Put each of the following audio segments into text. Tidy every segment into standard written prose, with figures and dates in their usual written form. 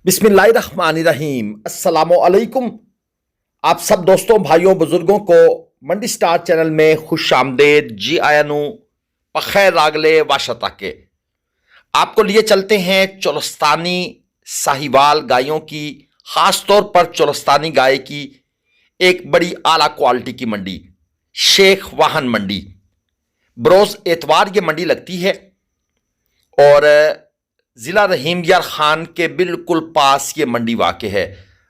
बिस्मिल्लाहिर्रहमानिर्रहीम अस्सलामुअलैकुम। आप सब दोस्तों, भाइयों, बुजुर्गों को मंडी स्टार चैनल में खुश आमदेद। जी आयानू पखैर रागले वाशता के आपको लिए चलते हैं चोलस्तानी साहिवाल गायों की, खास तौर पर चोलस्तानी गाय की एक बड़ी आला क्वालिटी की मंडी, शेख वाहन मंडी। बरोज एतवार ये मंडी लगती है और ज़िला रहीम यार खान के बिल्कुल पास ये मंडी वाक़े है।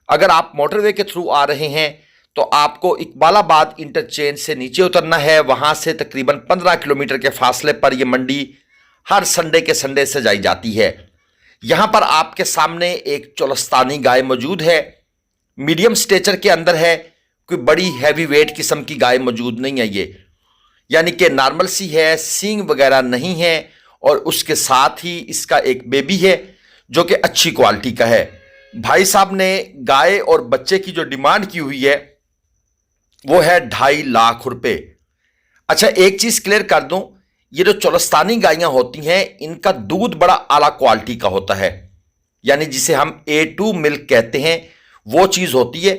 अगर आप मोटरवे के थ्रू आ रहे हैं तो आपको इकबालाबाद इंटरचेंज से नीचे उतरना है। वहाँ से तकरीबन 15 किलोमीटर के फासले पर यह मंडी हर संडे के संडे से जाई जाती है। यहाँ पर आपके सामने एक चोलस्तानी गाय मौजूद है, मीडियम स्टेचर के अंदर है, कोई बड़ी हैवी वेट किस्म की गाय मौजूद नहीं है। ये यानी कि नॉर्मल सी है, सींग वगैरह नहीं है, और उसके साथ ही इसका एक बेबी है जो कि अच्छी क्वालिटी का है। भाई साहब ने गाय और बच्चे की जो डिमांड की हुई है वो है 2.5 लाख रुपए। अच्छा, एक चीज क्लियर कर दूं, ये जो चोलस्तानी गायें होती हैं इनका दूध बड़ा आला क्वालिटी का होता है, यानी जिसे हम A2 मिल्क कहते हैं, वो चीज होती है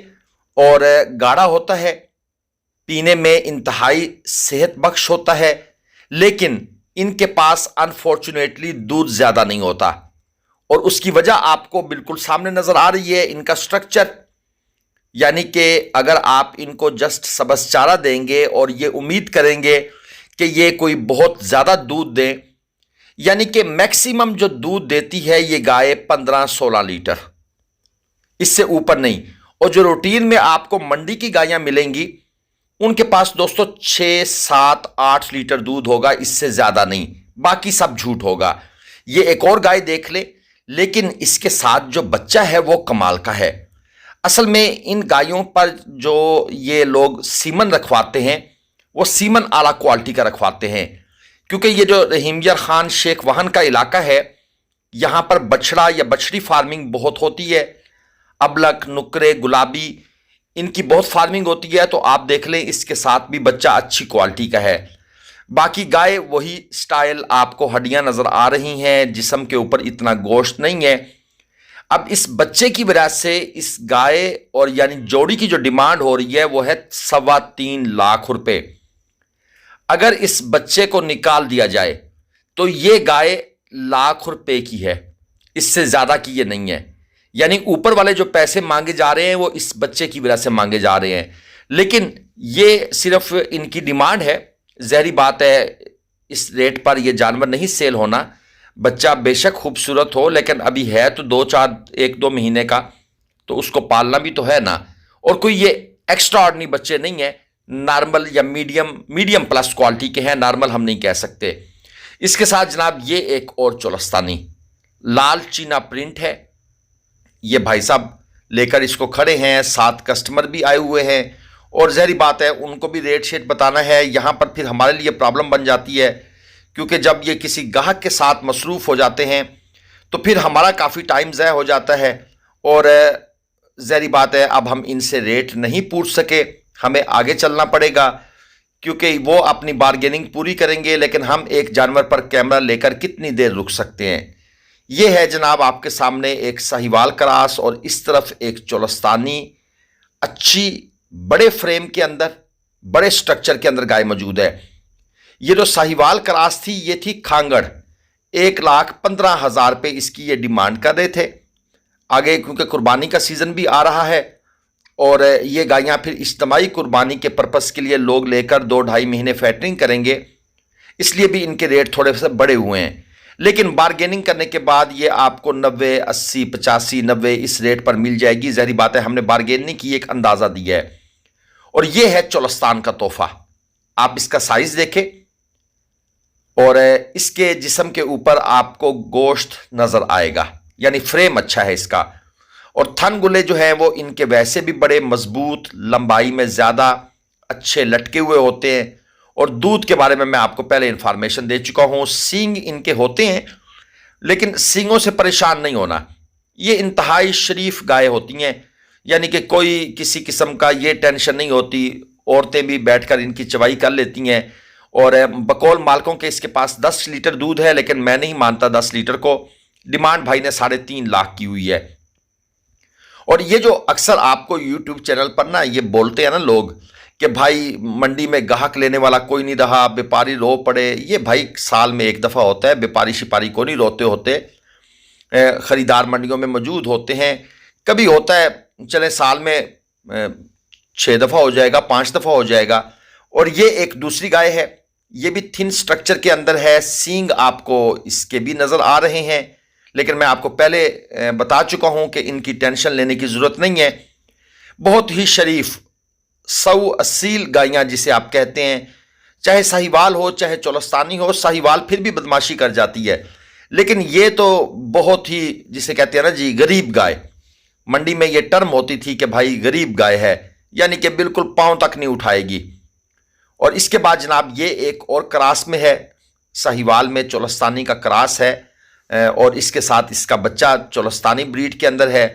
और गाढ़ा होता है, पीने में इंतहाई सेहत बख्श होता है। लेकिन इनके पास अनफॉर्चुनेटली दूध ज्यादा नहीं होता और उसकी वजह आपको बिल्कुल सामने नजर आ रही है। इनका स्ट्रक्चर, यानी कि अगर आप इनको जस्ट सबस चारा देंगे और ये उम्मीद करेंगे कि ये कोई बहुत ज्यादा दूध दें, यानी कि मैक्सिमम जो दूध देती है ये गाय 15-16 लीटर, इससे ऊपर नहीं। और जो रूटीन में आपको मंडी की गायें मिलेंगी उनके पास दोस्तों 6, 7, 8 लीटर दूध होगा, इससे ज्यादा नहीं, बाकी सब झूठ होगा। ये एक और गाय देख ले, लेकिन इसके साथ जो बच्चा है वो कमाल का है। असल में इन गायों पर जो ये लोग सीमन रखवाते हैं वो सीमन आला क्वालिटी का रखवाते हैं, क्योंकि ये जो रहीमयार खान शेख वाहन का इलाका है यहां पर बछड़ा या बछड़ी फार्मिंग बहुत होती है। अबलक, नुकरे, गुलाबी, इनकी बहुत फार्मिंग होती है। तो आप देख लें इसके साथ भी बच्चा अच्छी क्वालिटी का है। बाकी गाय वही स्टाइल, आपको हड्डियां नजर आ रही हैं, जिस्म के ऊपर इतना गोश्त नहीं है। अब इस बच्चे की वजह से इस गाय और यानी जोड़ी की जो डिमांड हो रही है वो है 3.25 लाख रुपए। अगर इस बच्चे को निकाल दिया जाए तो ये गाय लाख रुपए की है, इससे ज्यादा की ये नहीं है। यानी ऊपर वाले जो पैसे मांगे जा रहे हैं वो इस बच्चे की वजह से मांगे जा रहे हैं, लेकिन ये सिर्फ इनकी डिमांड है। जहरी बात है, इस रेट पर ये जानवर नहीं सेल होना। बच्चा बेशक खूबसूरत हो, लेकिन अभी है तो 1-2 महीने का, तो उसको पालना भी तो है ना। और कोई ये एक्स्ट्रा ऑर्डिनरी बच्चे नहीं है, नॉर्मल या मीडियम प्लस क्वालिटी के हैं, नॉर्मल हम नहीं कह सकते। इसके साथ जनाब ये एक और चोलस्तानी लाल चीना प्रिंट है। ये भाई साहब लेकर इसको खड़े हैं, 7 कस्टमर भी आए हुए हैं और जहरी बात है उनको भी रेट शेट बताना है। यहाँ पर फिर हमारे लिए प्रॉब्लम बन जाती है, क्योंकि जब ये किसी गाहक के साथ मसरूफ़ हो जाते हैं तो फिर हमारा काफ़ी टाइम ज़ाया हो जाता है और जहरी बात है अब हम इनसे रेट नहीं पूछ सके, हमें आगे चलना पड़ेगा, क्योंकि वो अपनी बारगेनिंग पूरी करेंगे, लेकिन हम एक जानवर पर कैमरा लेकर कितनी देर रुक सकते हैं। ये है जनाब आपके सामने एक साहिवाल क्रास और इस तरफ एक चोलस्तानी अच्छी बड़े फ्रेम के अंदर, बड़े स्ट्रक्चर के अंदर गाय मौजूद है। ये जो साहिवाल क्रास थी ये थी खांगड़, 1,15,000 रुपये इसकी ये डिमांड कर रहे थे। आगे क्योंकि कुर्बानी का सीज़न भी आ रहा है और ये गायें फिर इज्तिमाई कुर्बानी के पर्पज़ के लिए लोग लेकर 2-2.5 महीने फैटरिंग करेंगे, इसलिए भी इनके रेट थोड़े से बड़े हुए हैं। लेकिन बारगेनिंग करने के बाद ये आपको 90, 80, 85, 90 इस रेट पर मिल जाएगी। जहरी बात है हमने बारगेनिंग की एक अंदाज़ा दिया है। और ये है चोलस्तान का तोहफा। आप इसका साइज देखें और इसके जिस्म के ऊपर आपको गोश्त नजर आएगा, यानी फ्रेम अच्छा है इसका। और थन गुले जो है वो इनके वैसे भी बड़े मजबूत, लंबाई में ज़्यादा अच्छे लटके हुए होते हैं। और दूध के बारे में मैं आपको पहले इंफॉर्मेशन दे चुका हूं। सींग इनके होते हैं, लेकिन सींगों से परेशान नहीं होना। ये इंतहाई शरीफ गाय होती हैं, यानी कि कोई किसी किस्म का ये टेंशन नहीं होती। औरतें भी बैठकर इनकी चवाई कर लेती हैं। और बकौल मालकों के इसके पास 10 लीटर दूध है, लेकिन मैं नहीं मानता 10 लीटर को। डिमांड भाई ने 3.5 लाख की हुई है। और ये जो अक्सर आपको यूट्यूब चैनल पर ना ये बोलते हैं ना लोग कि भाई मंडी में ग्राहक लेने वाला कोई नहीं रहा, व्यापारी रो पड़े, ये भाई साल में एक दफ़ा होता है। व्यापारी शिपारी को नहीं रोते होते, ख़रीदार मंडियों में मौजूद होते हैं। कभी होता है चले साल में 6 दफ़ा हो जाएगा, 5 दफ़ा हो जाएगा। और ये एक दूसरी गाय है, ये भी थिन स्ट्रक्चर के अंदर है, सींग आपको इसके भी नज़र आ रहे हैं। लेकिन मैं आपको पहले बता चुका हूं कि इनकी टेंशन लेने की ज़रूरत नहीं है। बहुत ही शरीफ सौ असील गायें जिसे आप कहते हैं, चाहे साहिवाल हो चाहे चोलस्तानी हो। साहिवाल फिर भी बदमाशी कर जाती है, लेकिन ये तो बहुत ही जिसे कहते हैं ना जी गरीब गाय। मंडी में ये टर्म होती थी कि भाई गरीब गाय है, यानी कि बिल्कुल पांव तक नहीं उठाएगी। और इसके बाद जनाब ये एक और क्रास में है, साहिवाल में चोलस्तानी का क्रास है, और इसके साथ इसका बच्चा चोलस्तानी ब्रीड के अंदर है।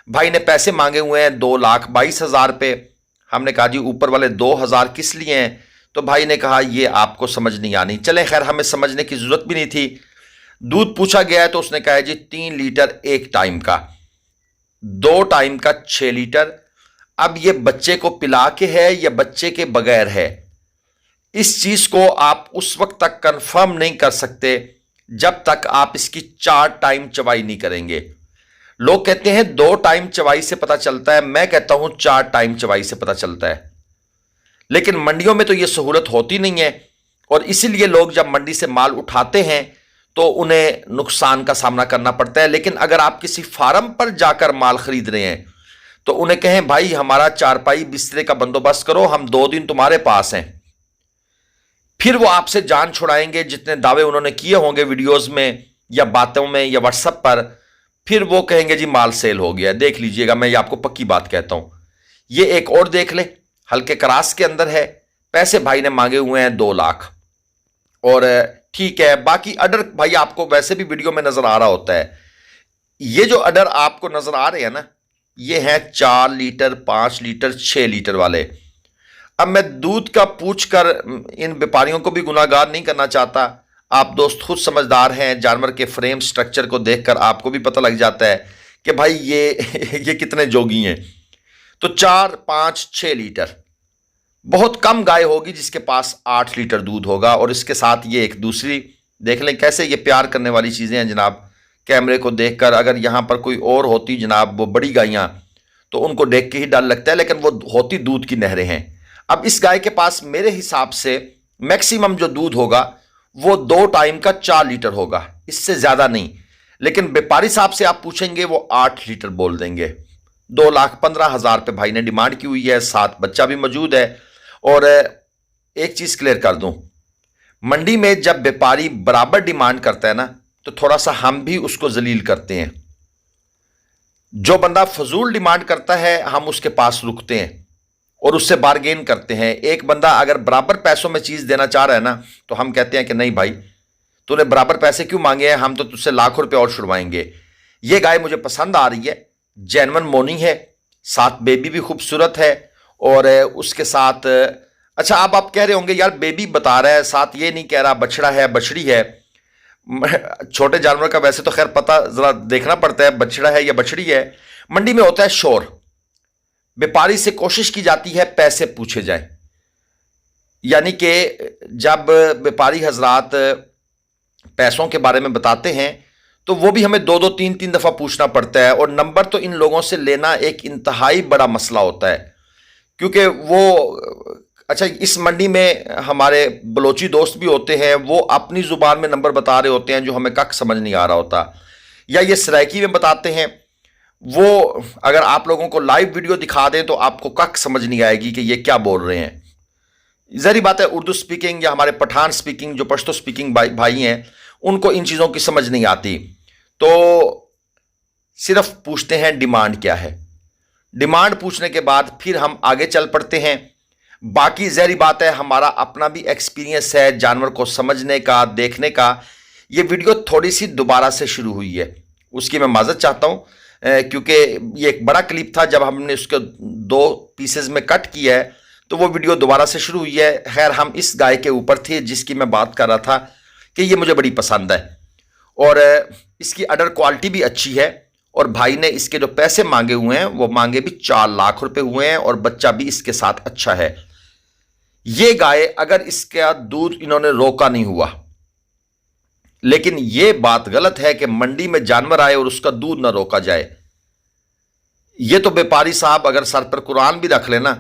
भाई ने पैसे मांगे हुए हैं 2,22,000 रुपये। हमने कहा जी ऊपर वाले 2,000 किस लिए हैं? तो भाई ने कहा ये आपको समझ नहीं आनी। चले खैर, हमें समझने की ज़रूरत भी नहीं थी। दूध पूछा गया है तो उसने कहा जी 3 लीटर एक टाइम का, 2 टाइम का 6 लीटर। अब ये बच्चे को पिला के है या बच्चे के बगैर है, इस चीज़ को आप उस वक्त तक कंफर्म नहीं कर सकते जब तक आप इसकी 4 टाइम चवाई नहीं करेंगे। लोग कहते हैं 2 टाइम चवाई से पता चलता है, मैं कहता हूं 4 टाइम चवाई से पता चलता है। लेकिन मंडियों में तो यह सहूलत होती नहीं है, और इसीलिए लोग जब मंडी से माल उठाते हैं तो उन्हें नुकसान का सामना करना पड़ता है। लेकिन अगर आप किसी फार्म पर जाकर माल खरीद रहे हैं तो उन्हें कहें भाई हमारा चारपाई बिस्तरे का बंदोबस्त करो, हम 2 दिन तुम्हारे पास हैं। फिर वो आपसे जान छुड़ाएंगे जितने दावे उन्होंने किए होंगे वीडियोस में या बातों में या व्हाट्सएप पर। फिर वो कहेंगे जी माल सेल हो गया। देख लीजिएगा, मैं ये आपको पक्की बात कहता हूं। ये एक और देख ले, हल्के क्रास के अंदर है, पैसे भाई ने मांगे हुए हैं 2 लाख। और ठीक है, बाकी अडर भाई आपको वैसे भी वीडियो में नजर आ रहा होता है। ये जो अडर आपको नजर आ रहे हैं ना, ये हैं 4 लीटर, 5 लीटर, 6 लीटर वाले। अब मैं दूध का पूछकर इन व्यापारियों को भी गुनाहगार नहीं करना चाहता। आप दोस्त खुद समझदार हैं, जानवर के फ्रेम स्ट्रक्चर को देखकर आपको भी पता लग जाता है कि भाई ये कितने जोगी हैं। तो 4, 5, 6 लीटर, बहुत कम गाय होगी जिसके पास 8 लीटर दूध होगा। और इसके साथ ये एक दूसरी देख लें, कैसे ये प्यार करने वाली चीज़ें हैं जनाब। कैमरे को देखकर अगर यहाँ पर कोई और होती जनाब वो बड़ी गायें, तो उनको देख के ही डर लगता है, लेकिन वो होती दूध की नहरें हैं। अब इस गाय के पास मेरे हिसाब से मैक्सिमम जो दूध होगा वो 2 टाइम का 4 लीटर होगा, इससे ज्यादा नहीं। लेकिन व्यापारी साहब से आप पूछेंगे वो 8 लीटर बोल देंगे। 2,15,000 रुपये भाई ने डिमांड की हुई है, साथ बच्चा भी मौजूद है। और एक चीज क्लियर कर दूं, मंडी में जब व्यापारी बराबर डिमांड करता है ना, तो थोड़ा सा हम भी उसको जलील करते हैं। जो बंदा फजूल डिमांड करता है हम उसके पास रुकते हैं और उससे बार्गेन करते हैं। एक बंदा अगर बराबर पैसों में चीज देना चाह रहा है ना, तो हम कहते हैं कि नहीं भाई तूने बराबर पैसे क्यों मांगे हैं, हम तो तुझसे लाखों रुपए और छुड़वाएंगे। ये गाय मुझे पसंद आ रही है, जेन्युइन मोनी है, साथ बेबी भी खूबसूरत है। और उसके साथ अच्छा, आप कह रहे होंगे यार बेबी बता रहा है, साथ ये नहीं कह रहा बछड़ा है बछड़ी है। छोटे जानवर का वैसे तो खैर पता जरा देखना पड़ता है बछड़ा है या बछड़ी है। मंडी में होता है शोर, व्यापारी से कोशिश की जाती है पैसे पूछे जाए, यानी कि जब व्यापारी हजरात पैसों के बारे में बताते हैं तो वो भी हमें 2-2, 3-3 दफा पूछना पड़ता है। और नंबर तो इन लोगों से लेना एक इंतहाई बड़ा मसला होता है, क्योंकि वो अच्छा, इस मंडी में हमारे बलोची दोस्त भी होते हैं, वो अपनी जुबान में नंबर बता रहे होते हैं जो हमें कख समझ नहीं आ रहा होता, या ये सराइकी में बताते हैं। वो अगर आप लोगों को लाइव वीडियो दिखा दें तो आपको कख समझ नहीं आएगी कि ये क्या बोल रहे हैं। जहरी बात है, उर्दू स्पीकिंग या हमारे पठान स्पीकिंग जो पश्तो स्पीकिंग भाई हैं, उनको इन चीज़ों की समझ नहीं आती। तो सिर्फ पूछते हैं डिमांड क्या है। डिमांड पूछने के बाद फिर हम आगे चल पड़ते हैं। बाकी जहरी बात है, हमारा अपना भी एक्सपीरियंस है जानवर को समझने का, देखने का। ये वीडियो थोड़ी सी दोबारा से शुरू हुई है, उसकी मैं माजरत चाहता हूँ, क्योंकि ये एक बड़ा क्लिप था। जब हमने उसके 2 पीसेज में कट किया है तो वो वीडियो दोबारा से शुरू हुई है। खैर, हम इस गाय के ऊपर थे जिसकी मैं बात कर रहा था कि ये मुझे बड़ी पसंद है और इसकी अडर क्वालिटी भी अच्छी है और भाई ने इसके जो पैसे मांगे हुए हैं वो मांगे भी 4 लाख रुपए हुए हैं और बच्चा भी इसके साथ अच्छा है। ये गाय अगर इसका दूध इन्होंने रोका नहीं हुआ, लेकिन यह बात गलत है कि मंडी में जानवर आए और उसका दूध ना रोका जाए। यह तो व्यापारी साहब अगर सर पर कुरान भी रख लेना,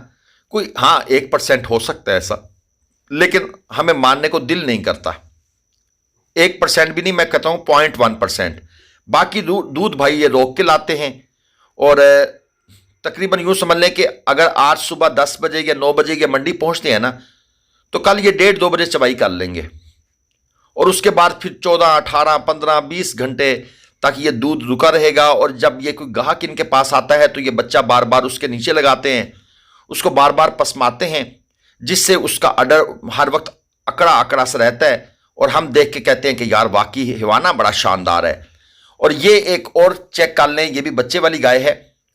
कोई हाँ 1% हो सकता है ऐसा, लेकिन हमें मानने को दिल नहीं करता। 1% भी नहीं, मैं कहता हूं 0.1%। बाकी दूध भाई ये रोक के लाते हैं और तकरीबन यूं समझ लें कि अगर आज सुबह 10 बजे या 9 बजे ये मंडी पहुंचते हैं ना, तो कल ये 1:30-2 बजे चबाई कर लेंगे और उसके बाद फिर 14, 18, 15, 20 घंटे तक ये दूध रुका रहेगा। और जब ये कोई ग्राहक इनके पास आता है तो ये बच्चा बार बार उसके नीचे लगाते हैं, उसको बार बार पसमाते हैं, जिससे उसका अडर हर वक्त अकड़ा अकड़ा सा रहता है और हम देख के कहते हैं कि यार वाकई हिवाना बड़ा शानदार है। और ये एक और चेक कर लें, ये भी बच्चे वाली गाय है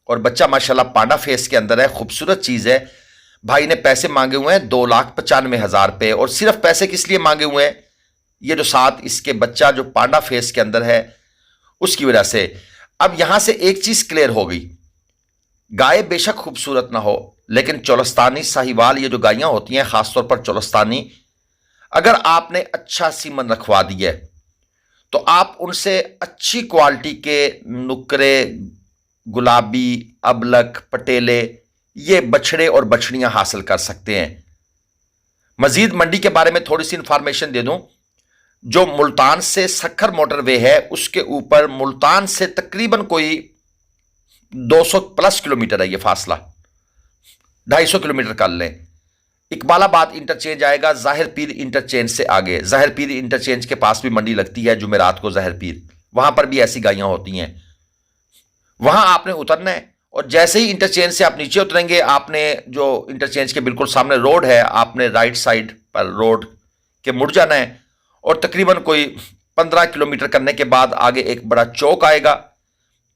और बच्चा माशाल्लाह पांडा फेस के अंदर है, खूबसूरत चीज़ है। भाई ने पैसे मांगे हुए हैं 2,95,000 रुपये। और सिर्फ पैसे किस लिए मांगे हुए हैं, ये जो साथ इसके बच्चा जो पांडा फेस के अंदर है उसकी वजह से। अब यहां से एक चीज क्लियर हो गई, गाय बेशक खूबसूरत ना हो, लेकिन चोलस्तानी साहिवाल ये जो गायें होती हैं, खासतौर पर चोलस्तानी, अगर आपने अच्छा सीमन रखवा दिया है तो आप उनसे अच्छी क्वालिटी के नुकरे, गुलाबी, अबलक, पटेले, ये बछड़े और बछड़ियां हासिल कर सकते हैं। मजीद मंडी के बारे में थोड़ी सी इंफॉर्मेशन दे दूं, जो मुल्तान से सक्खर मोटरवे है उसके ऊपर मुल्तान से तकरीबन कोई 200 प्लस किलोमीटर है ये फासला, 250 किलोमीटर कर लें। इकबालाबाद इंटरचेंज आएगा ज़ाहिर पीर इंटरचेंज से आगे, ज़ाहिर पीर इंटरचेंज के पास भी मंडी लगती है जुमेरात को, ज़ाहिर पीर, वहां पर भी ऐसी गायें होती हैं। वहां आपने उतरना है और जैसे ही इंटरचेंज से आप नीचे उतरेंगे, आपने जो इंटरचेंज के बिल्कुल सामने रोड है, आपने राइट साइड पर रोड के मुड़ जाना है और तकरीबन कोई 15 किलोमीटर करने के बाद आगे एक बड़ा चौक आएगा,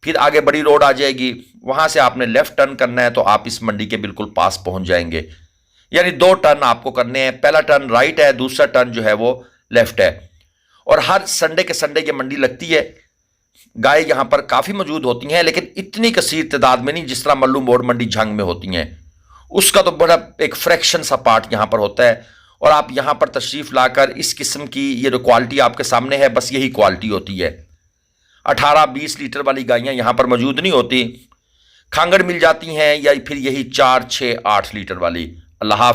फिर आगे बड़ी रोड आ जाएगी, वहां से आपने लेफ्ट टर्न करना है तो आप इस मंडी के बिल्कुल पास पहुंच जाएंगे। यानी 2 टर्न आपको करने हैं, पहला टर्न राइट है, दूसरा टर्न जो है वो लेफ्ट है। और हर संडे के संडे ये मंडी लगती है। गाय यहां पर काफी मौजूद होती हैं, लेकिन इतनी कसीर तादाद में नहीं जिस तरह मल्लू मोड़ मंडी झंग में होती हैं। उसका तो बड़ा एक फ्रैक्शन सा पार्ट यहां पर होता है। और आप यहां पर तशरीफ लाकर इस किस्म की ये जो क्वालिटी आपके सामने है, बस यही क्वालिटी होती है। 18-20 लीटर वाली गायें यहां पर मौजूद नहीं होती, खांगड़ मिल जाती हैं या फिर यही 4, 6, 8 लीटर वाली। अल्लाह।